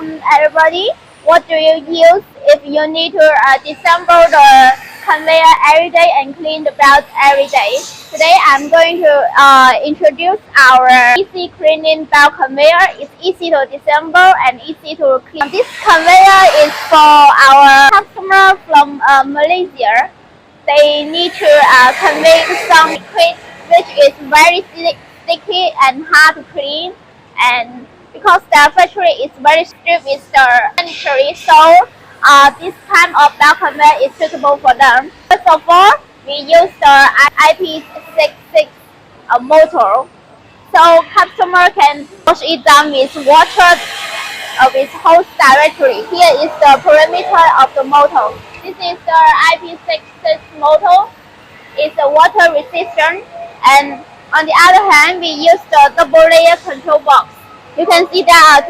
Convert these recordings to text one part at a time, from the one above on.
everybody. What do you use if you need to disassemble the conveyor every day and clean the belt every day? Today I'm going to introduce our easy cleaning belt conveyor. It's easy to disassemble and easy to clean. This conveyor is for our customer from Malaysia. They need to convey some liquid which is very sticky and hard to clean, and because the factory is very strict with the sanitary, so this kind of belt conveyor is suitable for them. First of all, we use the IP66 motor, so customer can wash it down with water with hose directly. Here is the perimeter of the motor. This is the IP66 motor. It's a water resistant, and on the other hand, we use the double layer control box. You can see there are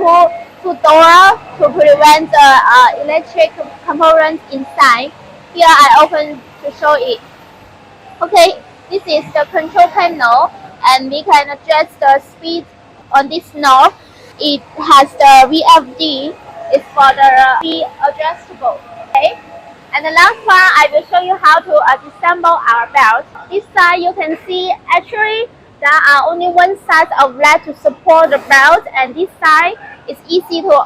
two doors to prevent the electric components inside. Here I open to show it. Okay, this is the control panel, and we can adjust the speed on this knob. It has the VFD. It's for the speed adjustable. Okay. And the last one, I will show you how to disassemble our belt. This side you can see actually there are only one side of leg to support the belt, and this side is easy to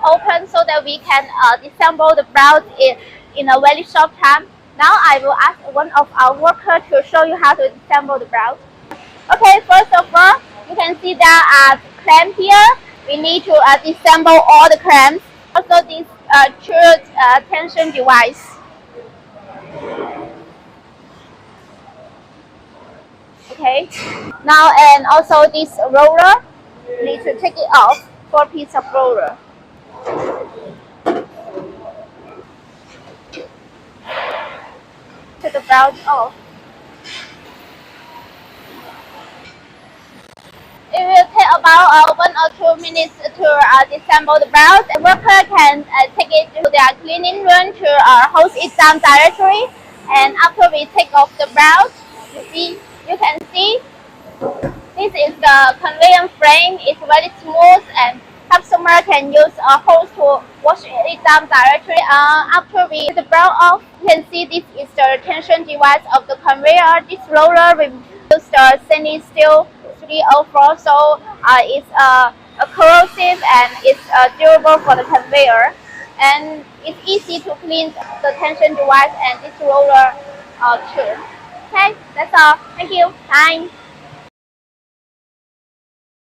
open so that we can disassemble the belt in a very short time. Now I will ask one of our workers to show you how to disassemble the belt. Okay, first of all, you can see there are clamps here. We need to disassemble all the clamps. Also this tension device. Okay, now and also this roller, need to take it off, 4 pieces of roller. Take the belt off. It will take about 1 or 2 minutes to disassemble the belt. The worker can take it to their cleaning room to hose it down directly. And after we take off the belt, you can see this is the conveyor frame. It's very smooth, and customer can use a hose to wash it down directly. After we take the belt off, you can see this is the tension device of the conveyor. This roller will use the stainless steel 304, so it's corrosive and it's durable for the conveyor, and it's easy to clean the tension device and this roller too. Okay, that's all. Thank you. Bye.